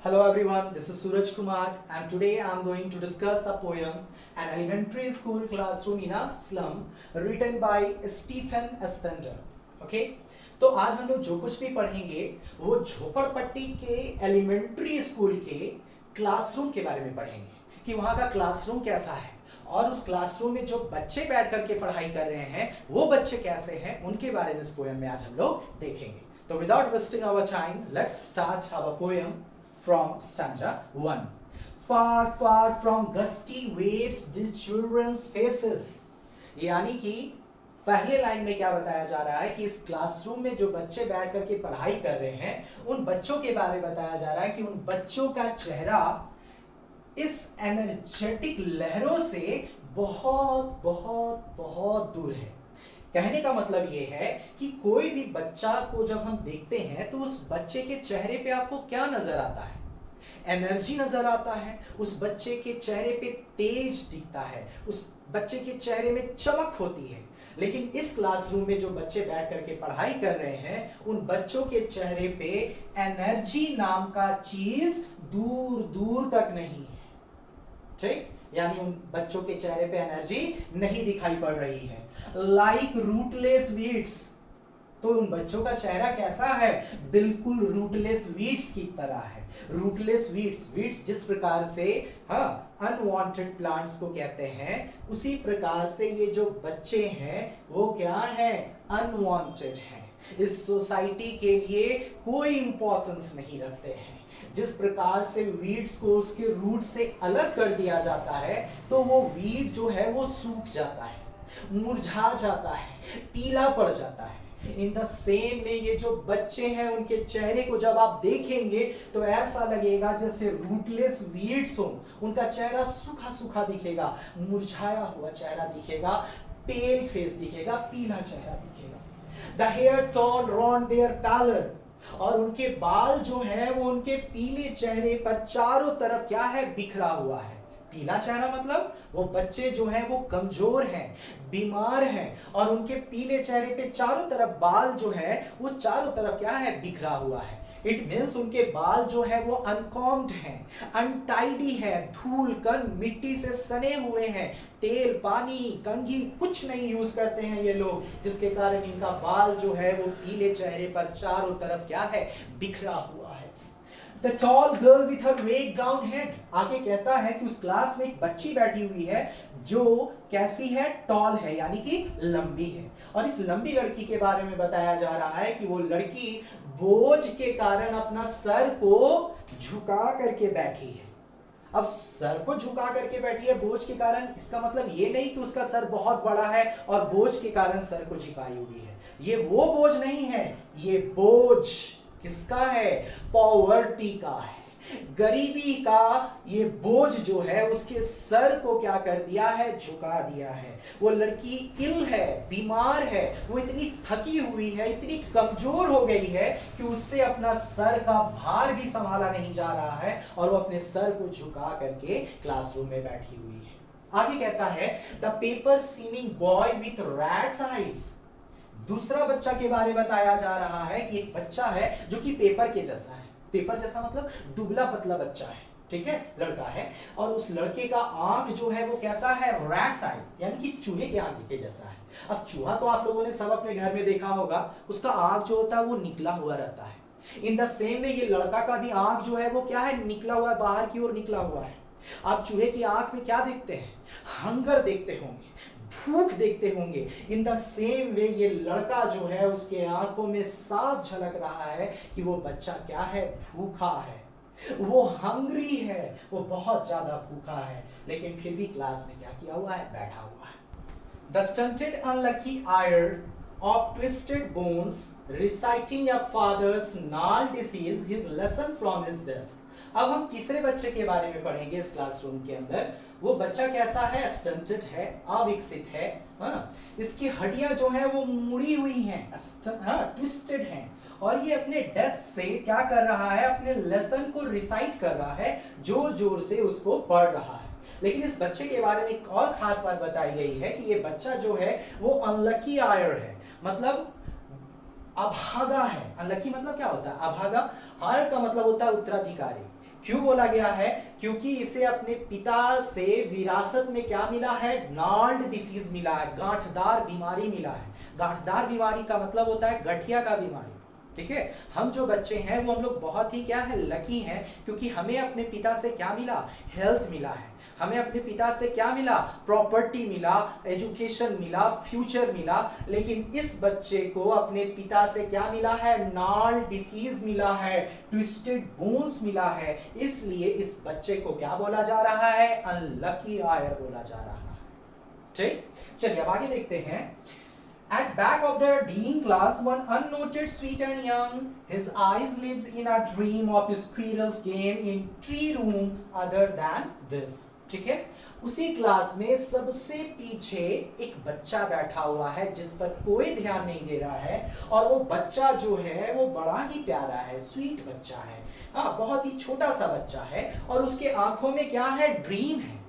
Hello everyone, this is Suraj Kumar and today I am going to discuss a poem, An Elementary School Classroom in a Slum, written by Stephen Spender. Okay? तो आज हम लोग जो कुछ भी पढ़ेंगे वो झोपड़पट्टी के एलिमेंट्री स्कूल के क्लासरूम के बारे में पढ़ेंगे कि वहाँ का क्लासरूम कैसा है और उस क्लासरूम में जो बच्चे बैठ करके पढ़ाई कर रहे हैं वो बच्चे कैसे हैं उनके बारे में इस पोएम में आज हम लोग देखेंगे. तो without wasting our time let's start our poem from stanza 1. Far, far from gusty waves these children's faces. यानी कि पहले लाइन में क्या बताया जा रहा है कि इस क्लासरूम में जो बच्चे बैठ करके पढ़ाई कर रहे हैं उन बच्चों के बारे में बताया जा रहा है कि उन बच्चों का चेहरा इस एनर्जेटिक लहरों से बहुत बहुत बहुत दूर है. कहने का मतलब ये है कि कोई भी बच्चा को जब हम देखते हैं तो उस बच्चे के चेहरे पे आपको क्या नजर आता है? एनर्जी नजर आता है. उस बच्चे के चेहरे पे तेज दिखता है, उस बच्चे के चेहरे में चमक होती है. लेकिन इस क्लासरूम में जो बच्चे बैठ करके पढ़ाई कर रहे हैं उन बच्चों के चेहरे पे एनर्जी नाम का चीज दूर दूर तक नहीं है. ठीक, यानी उन बच्चों के चेहरे पे एनर्जी नहीं दिखाई पड़ रही है. लाइक रूटलेस वीड्स, तो उन बच्चों का चेहरा कैसा है? बिल्कुल रूटलेस वीड्स की तरह है. रूटलेस वीड्स जिस प्रकार से अनवांटेड प्लांट्स को कहते हैं उसी प्रकार से ये जो बच्चे हैं वो क्या है? अनवांटेड हैं. इस सोसाइटी के लिए कोई इंपॉर्टेंस नहीं रखते हैं. जिस प्रकार से वीड्स को उसके रूट से अलग कर दिया जाता है तो वो वीड जो है वो सूख जाता है, मुरझा जाता है, पीला पड़ जाता है. इन द सेम में ये जो बच्चे हैं उनके चेहरे को जब आप देखेंगे तो ऐसा लगेगा जैसे रूटलेस वीड्स हो. उनका चेहरा सूखा सूखा दिखेगा, मुरझाया हुआ चेहरा दिखेगा, पेल फेस दिखेगा, पीला चेहरा दिखेगा. The hair torn round their pallor, और उनके बाल जो है वो उनके पीले चेहरे पर चारों तरफ क्या है? बिखरा हुआ है. पीला चेहरा मतलब वो बच्चे जो हैं वो कमजोर हैं, बीमार हैं और उनके पीले चेहरे पे चारों तरफ बाल जो है वो चारों तरफ क्या है? बिखरा हुआ है. इट मीन्स उनके बाल जो है वो अनकॉम्ड हैं, अनटाइडी है, धूल कण मिट्टी से सने हुए हैं. तेल पानी कंघी कुछ नहीं यूज करते हैं ये लोग, जिसके कारण इनका बाल जो है वो पीले चेहरे पर चारों तरफ क्या है? बिखरा हुआ है. The tall girl with her weighed down head, आगे कहता है कि उस क्लास में एक बच्ची बैठी हुई है जो कैसी है? टॉल है, यानी कि लंबी है. और इस लंबी लड़की के बारे में बताया जा रहा है कि वो लड़की बोझ के कारण अपना सर को झुका करके बैठी है. अब सर को झुका करके बैठी है बोझ के कारण, इसका मतलब ये नहीं कि उसका सर बहुत बड़ा है और बोझ के कारण सर को झुकाई हुई है. ये वो बोझ नहीं है, ये बोझ किसका है? पॉवर्टी का है, गरीबी का. ये बोझ जो है उसके सर को क्या कर दिया है? झुका दिया है. वो लड़की इल है, बीमार है, वो इतनी थकी हुई है, इतनी कमजोर हो गई है कि उससे अपना सर का भार भी संभाला नहीं जा रहा है और वो अपने सर को झुका करके क्लासरूम में बैठी हुई है. आगे कहता है the paper seeming boy with rat's eyes, दूसरा बच्चा के बारे में बताया जा रहा है कि एक बच्चा है जो कि पेपर के जैसा है. पेपर जैसा मतलब दुबला पतला बच्चा है, ठीक है, लड़का है. और उस लड़के का आंख जो है वो कैसा है? रैट्स आई, यानी कि चूहे के आंख के जैसा है. अब चूहा तो आप लोगों ने सब अपने घर में देखा होगा, उसका आंख जो होता है वो निकला हुआ रहता है. इन द सेम वे ये लड़का का भी आंख जो है वो क्या है? निकला हुआ है, बाहर की ओर निकला हुआ है. आप चूहे की आंख में क्या देखते हैं? हंगर देखते होंगे, भूख देखते होंगे. इन द सेम वे ये लड़का जो है उसके आंखों में साफ झलक रहा है कि वो बच्चा क्या है? भूखा है, वो हंग्री है, वो बहुत ज्यादा भूखा है. लेकिन फिर भी क्लास में क्या किया हुआ है? बैठा हुआ है. The stunted unlucky Eyre of twisted bones reciting a father's gnarled disease his lesson from his desk. अब हम तीसरे बच्चे के बारे में पढ़ेंगे इस क्लासरूम के अंदर. वो बच्चा कैसा है? स्टंटेड है, अविकसित है. इसकी हड्डियां जो है वो मुड़ी हुई हैं, ट्विस्टेड हैं. और ये अपने डेस्क से क्या कर रहा है? अपने लेसन को रिसाइट कर रहा है, जोर जोर से उसको पढ़ रहा है. लेकिन इस बच्चे के बारे में एक और खास बात बताई गई है कि ये बच्चा जो है वो अनलकी आयर है, मतलब अभागा है. अनलकी मतलब क्या होता है? अभागा. हायर का मतलब होता है उत्तराधिकारी. क्यों बोला गया है? क्योंकि इसे अपने पिता से विरासत में क्या मिला है? नाल्ड डिसीज मिला है, गांठदार बीमारी मिला है। गांठदार बीमारी का मतलब होता है गठिया का बीमारी। ठीक है, हम जो बच्चे हैं वो हम लोग बहुत ही क्या है, लकी हैं, क्योंकि हमें अपने पिता से क्या मिला? हेल्थ मिला है। हमें अपने पिता से क्या मिला? प्रॉपर्टी मिला, एजुकेशन मिला, फ्यूचर मिला। लेकिन इस बच्चे को अपने पिता से क्या मिला है? नाल डिसीज मिला है, ट्विस्टेड बोन्स मिला है। इसलिए इस बच्चे को क्या बोला जा रहा है? अनलकी आयर बोला जा रहा है। ठीक, चलिए अब आगे देखते हैं। At back of the dean class, one unnoted, sweet and young, his eyes lived in a dream of squirrels game in tree room other than this. ठीक है, उसी क्लास में सबसे पीछे एक बच्चा बैठा हुआ है जिस पर कोई ध्यान नहीं दे रहा है, और वो बच्चा जो है वो बड़ा ही प्यारा है, स्वीट बच्चा है, हाँ बहुत ही छोटा सा बच्चा है, और उसके आंखों में क्या है? ड्रीम है।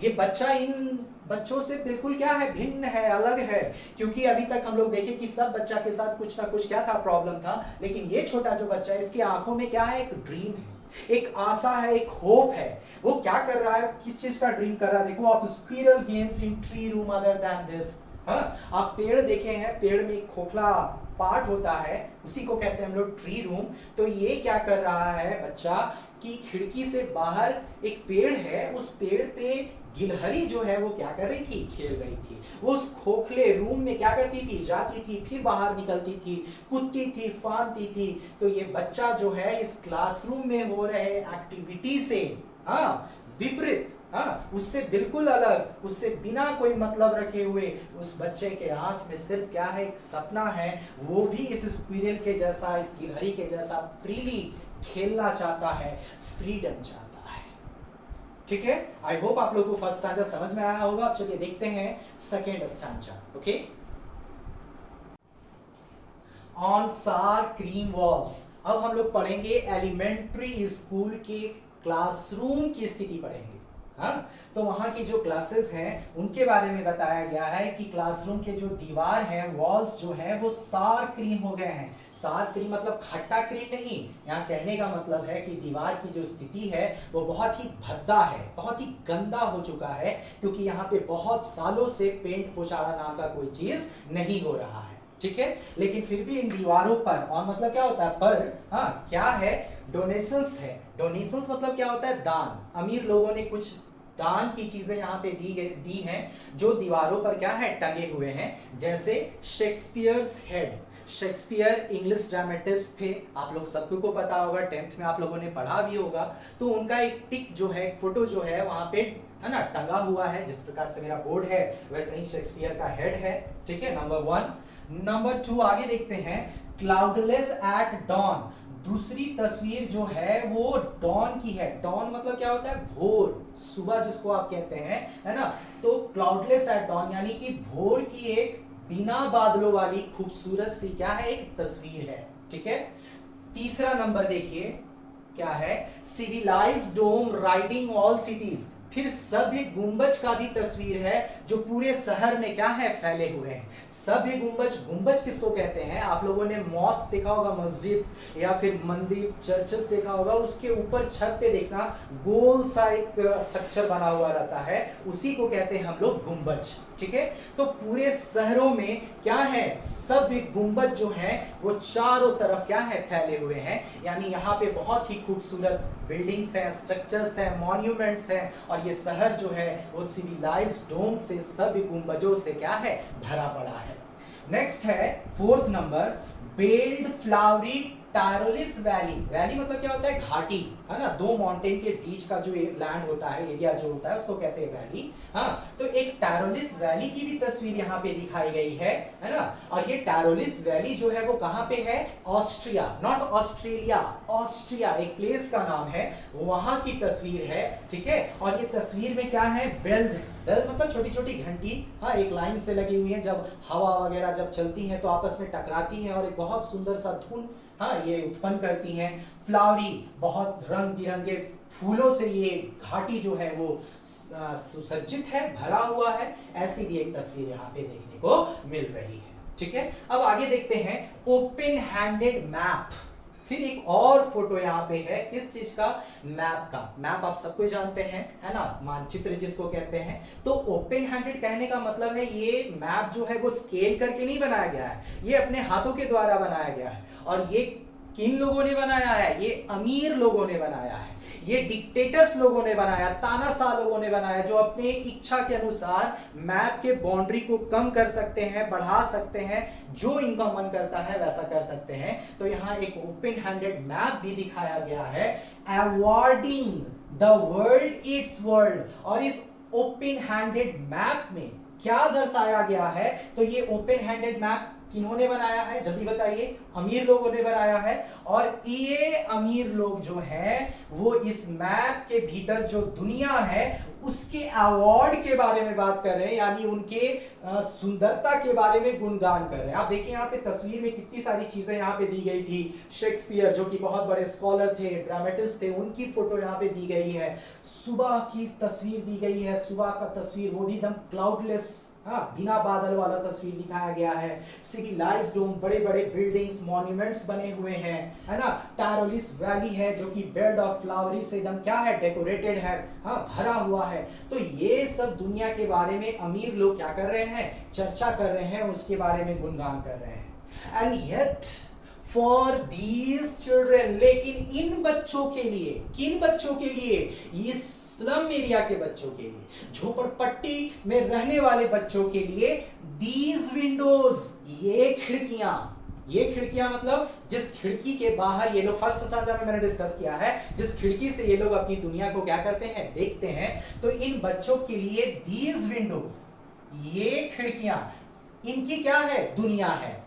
ये बच्चा इन बच्चों से बिल्कुल क्या है? भिन्न है, अलग है, क्योंकि अभी तक हम लोग देखे कि सब बच्चा के साथ कुछ ना कुछ क्या था? प्रॉब्लम था। लेकिन ये छोटा जो बच्चा है, इसकी आंखों में क्या है? एक ड्रीम है, एक आशा है, एक होप है। वो क्या कर रहा है? किस चीज का ड्रीम कर रहा है? देखो, आप squirrel games in tree room other than this. हाँ, आप पेड़ देखे हैं, पेड़ में एक खोखला पार्ट होता है, उसी को कहते हैं हम लोग ट्री रूम। तो ये क्या कर रहा है बच्चा कि खिड़की से बाहर एक पेड़ है, उस पेड़ पे गिलहरी जो है वो क्या कर रही थी? खेल रही थी। वो उस खोखले रूम में क्या करती थी? जाती थी, फिर बाहर निकलती थी, कूदती थी, फांदती थी। तो ये बच्चा जो है इस क्लासरूम में हो रहे एक्टिविटी से विपरीत, उससे बिल्कुल अलग, उससे बिना कोई मतलब रखे हुए उस बच्चे के आंख में सिर्फ क्या है? एक सपना है। वो भी इस स्क्विरल के जैसा, इस गिलहरी के जैसा फ्रीली खेलना चाहता है, फ्रीडम चाहता है। ठीक है, आई होप आप लोगों को फर्स्ट स्टैंजा समझ में आया होगा। अब चलिए देखते हैं सेकेंड स्टैंजा। ओके, ऑन सार क्रीम वॉल्स। अब हम लोग पढ़ेंगे एलिमेंट्री स्कूल के क्लासरूम की स्थिति पढ़ेंगे। हाँ, तो वहां की जो क्लासेस हैं उनके बारे में बताया गया है कि क्लासरूम के जो दीवार हैं, वॉल्स जो हैं वो सार क्रीम हो गए हैं। सार क्रीम मतलब खट्टा क्रीम नहीं, यहाँ कहने का मतलब है कि दीवार की जो स्थिति है वो बहुत ही भद्दा है, बहुत ही गंदा हो चुका है, क्योंकि यहाँ पे बहुत सालों से पेंट पोचाड़ा नाम का कोई चीज नहीं हो रहा है। ठीक है, लेकिन फिर भी इन दीवारों पर, और मतलब क्या होता है? पर हाँ क्या है? डोनेशंस है। डोनेशंस मतलब क्या होता है? दान। अमीर लोगों ने कुछ दान की चीजें यहाँ पे दी हैं, जो दीवारों पर क्या है? टंगे हुए हैं। जैसे Shakespeare's head. Shakespeare English dramatist थे, आप लोग सबको को पता होगा, 10th में आप लोगों ने पढ़ा भी होगा। तो उनका एक पिक जो है, फोटो जो है वहां पे है ना टंगा हुआ है। जिस प्रकार से मेरा बोर्ड है वैसे ही शेक्सपियर का हेड है। ठीक है, नंबर 1। नंबर 2 आगे देखते हैं, क्लाउडलेस एट डॉन। दूसरी तस्वीर जो है वो डॉन की है। डॉन मतलब क्या होता है? भोर, सुबह जिसको आप कहते हैं, है ना। तो क्लाउडलेस एट डॉन यानी कि भोर की एक बिना बादलों वाली खूबसूरत सी क्या है? एक तस्वीर है। ठीक है, तीसरा नंबर देखिए क्या है? सिविलाइज्ड डोम राइडिंग ऑल सिटीज। फिर सभ्य गुंबज का भी तस्वीर है जो पूरे शहर में क्या है? फैले हुए हैं। सभ्य गुंबज, गुंबज किसको कहते हैं? आप लोगों ने मॉस्क देखा होगा, मस्जिद या फिर मंदिर, चर्चेस देखा होगा, उसके ऊपर छत पे देखना गोल सा एक स्ट्रक्चर बना हुआ रहता है, उसी को कहते हैं हम लोग गुंबज। ठीक है, तो पूरे शहरों में क्या है? सभ्य गुंबज जो है वो चारों तरफ क्या है? फैले हुए हैं। यानी यहाँ पे बहुत ही खूबसूरत बिल्डिंग्स हैं, स्ट्रक्चर्स हैं, मॉन्यूमेंट्स हैं, और ये शहर जो है वो सिविलाइज्ड डोम से, सभ्य गुंबजों से क्या है? भरा पड़ा है। नेक्स्ट है 4th नंबर, बेल्ड फ्लावरी टायरोलिस वैली। वैली मतलब क्या होता है? घाटी, है ना। 2 माउंटेन के बीच का जो लैंड होता है, एरिया जो होता है, उसको कहते हैं वैली। हाँ, तो एक टायरोलिस वैली की भी तस्वीर यहाँ पे दिखाई गई है ना। और ये टायरोलिस वैली जो है वो कहाँ पे है? ऑस्ट्रिया, नॉट ऑस्ट्रेलिया, ऑस्ट्रिया एक प्लेस का नाम है, वहां की तस्वीर है। ठीक है, और ये तस्वीर में क्या है? बेल्ट। बेल मतलब छोटी छोटी घंटी, हाँ एक लाइन से लगी हुई है। जब हवा वगैरह जब चलती है तो आपस में टकराती हैं और एक बहुत सुंदर सा धुन ये उत्पन्न करती हैं। फ्लावरी, बहुत रंग बिरंगे फूलों से ये घाटी जो है वो सुसज्जित है, भरा हुआ है। ऐसी भी एक तस्वीर यहाँ पे देखने को मिल रही है। ठीक है, अब आगे देखते हैं ओपन हैंडेड मैप। फिर एक और फोटो यहाँ पे है, किस चीज का? मैप का। मैप आप सबको जानते हैं, है ना, मानचित्र जिसको कहते हैं। तो ओपन हैंडेड कहने का मतलब है ये मैप जो है वो स्केल करके नहीं बनाया गया है, ये अपने हाथों के द्वारा बनाया गया है। और ये किन लोगों ने बनाया है? ये अमीर लोगों ने बनाया है, ये डिक्टेटर्स लोगों ने बनाया, तानाशाह लोगों ने बनाया, जो अपने इच्छा के अनुसार मैप के बाउंड्री को कम कर सकते हैं, बढ़ा सकते हैं, जो इनका मन करता है वैसा कर सकते हैं। तो यहाँ एक ओपन हैंडेड मैप भी दिखाया गया है, awarding the world it's world. और इस ओपन हैंडेड मैप में क्या दर्शाया गया है? तो ये ओपन हैंडेड मैप किन्होंने बनाया है? जल्दी बताइए। अमीर लोगों ने बनाया है। और ये अमीर लोग जो हैं वो इस मैप के भीतर जो दुनिया है उसके अवार्ड के बारे में बात कर रहे हैं, यानी उनके सुंदरता के बारे में गुणगान कर रहे हैं। आप देखिए यहाँ पे तस्वीर में कितनी सारी चीजें यहाँ पे दी गई थी। शेक्सपियर जो कि बहुत बड़े स्कॉलर थे, ड्रामेटिस्ट थे, उनकी फोटो यहाँ पे दी गई है। सुबह की तस्वीर दी गई है, सुबह का तस्वीर, वो भी एकदम क्लाउडलेस, बिना बादल वाला तस्वीर दिखाया गया है। सिविलाइज्ड होम, बड़े बड़े बिल्डिंग्स, मॉन्यूमेंट्स बने हुए हैं, है ना। टारोलिस वैली है जो कि बेड ऑफ फ्लावरी से एकदम क्या है, डेकोरेटेड है, भरा हुआ है। तो ये सब दुनिया के बारे में अमीर लोग क्या कर रहे हैं? चर्चा कर रहे हैं, उसके बारे में गुणगान कर रहे हैं। And yet for these children, लेकिन इन बच्चों के लिए, किन बच्चों के लिए? इस स्लम एरिया के बच्चों के लिए, झोपड़पट्टी में रहने वाले बच्चों के लिए, दीज विंडोज, ये खिड़कियां, ये खिड़कियां मतलब जिस खिड़की के बाहर ये लोग, फर्स्ट स्टैंडर्ड में मैंने डिस्कस किया है, जिस खिड़की से ये लोग अपनी दुनिया को क्या करते हैं, देखते हैं। तो इन बच्चों के लिए दीज विंडोज, ये खिड़कियां, इनकी क्या है? दुनिया है।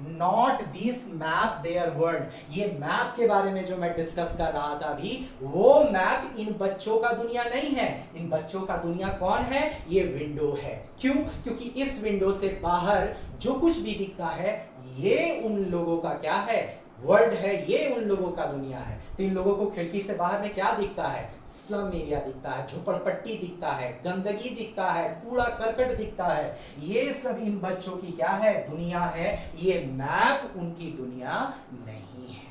Not this map there world, ये मैप के बारे में जो मैं डिस्कस कर रहा था अभी, वो मैप इन बच्चों का दुनिया नहीं है। इन बच्चों का दुनिया कौन है? ये विंडो है। क्यों? क्योंकि इस विंडो से बाहर जो कुछ भी दिखता है ये उन लोगों का क्या है? वर्ल्ड है, ये उन लोगों का दुनिया है। तो इन लोगों को खिड़की से बाहर में क्या दिखता है? स्लम एरिया दिखता है, झोपड़पट्टी दिखता है, गंदगी दिखता है, कूड़ा करकट दिखता है। ये सब इन बच्चों की क्या है? दुनिया है। ये मैप उनकी दुनिया नहीं है।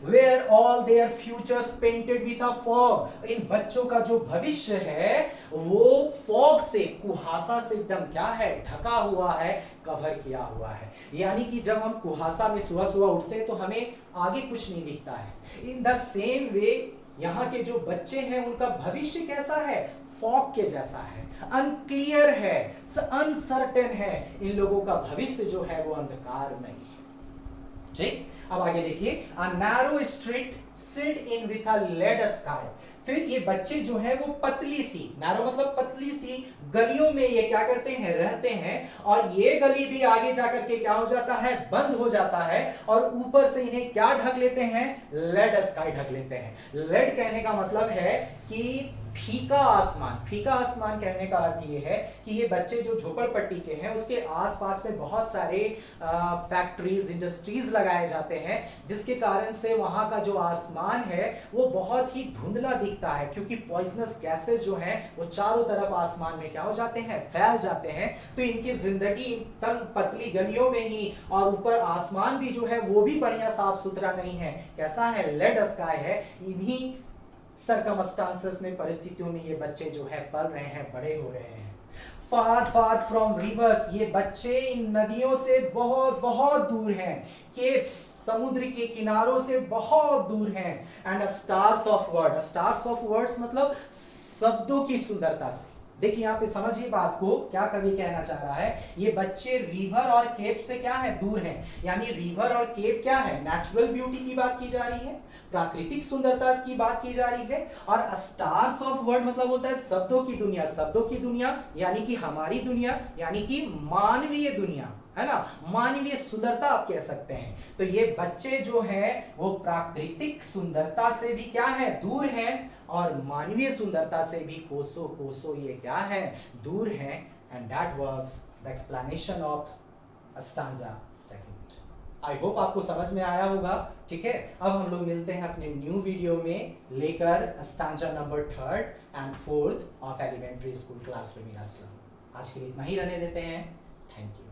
Where all their futures painted with a fog, इन बच्चों का जो भविष्य है वो फॉग से, कुहासा से एकदम क्या है? ढका हुआ है, कवर किया हुआ है। यानी कि जब हम कुहासा में सुबह सुबह उठते हैं तो हमें आगे कुछ नहीं दिखता है। इन द सेम वे यहाँ के जो बच्चे हैं उनका भविष्य कैसा है? फॉग के जैसा है, अनक्लियर है, अनसर्टेन है। इन लोगों का भविष्य जो है वो अंधकार में है। ठीक, अब आगे देखिए, a narrow street filled in with a lead sky। फिर ये बच्चे जो है वो पतली सी, नैरो मतलब पतली सी गलियों में ये क्या करते हैं? रहते हैं। और ये गली भी आगे जाकर के क्या हो जाता है? बंद हो जाता है। और ऊपर से इन्हें क्या ढक लेते हैं? लेड स्काई ढक लेते हैं। लेड कहने का मतलब है कि फीका आसमान। फीका आसमान कहने का अर्थ ये है कि ये बच्चे जो झोपड़पट्टी के हैं उसके आसपास में बहुत सारे फैक्ट्रीज, इंडस्ट्रीज लगाए जाते हैं, जिसके कारण से वहां का जो आसमान है वो बहुत ही धुंधला दिखता है, क्योंकि पॉइजनस गैसेस जो हैं वो चारों तरफ आसमान में क्या हो जाते हैं? फैल जाते हैं। तो इनकी जिंदगी तंग पतली गलियों में ही, और ऊपर आसमान भी जो है वो भी बढ़िया साफ सुथरा नहीं है। कैसा है? लेड स्काई है। इन्हीं सर्कमस्टांसेस में, परिस्थितियों में ये बच्चे जो है पल रहे हैं, बड़े हो रहे हैं। फार फार फ्रॉम रिवर्स, ये बच्चे इन नदियों से बहुत बहुत दूर हैं। केप्स, समुद्र के किनारों से बहुत दूर हैं। And stars of word, stars of words मतलब शब्दों की सुंदरता से। देखिए यहाँ पे समझिए बात को, क्या कवि कहना चाह रहा है। ये बच्चे रिवर और केप से क्या है? दूर हैं। यानी रिवर और केप क्या है? नेचुरल ब्यूटी की बात की जा रही है, प्राकृतिक सुंदरता की बात की जा रही है। और स्टार्स ऑफ वर्ड मतलब होता है शब्दों की दुनिया। शब्दों की दुनिया यानी कि हमारी दुनिया, यानी कि मानवीय दुनिया, है ना, मानवीय सुंदरता आप कह सकते हैं। तो ये बच्चे जो हैं वो प्राकृतिक सुंदरता से भी क्या है? दूर हैं, और मानवीय सुंदरता से भी कोसों कोसों ये क्या है? दूर हैं। And that was the explanation of stanza second. I hope आपको समझ में आया होगा। ठीक है, अब हम लोग मिलते हैं अपने न्यू वीडियो में लेकर stanza number 3rd and 4th of elementary school classroom in a slum. आज के लिए इतना ही रहने देते हैं। Thank you.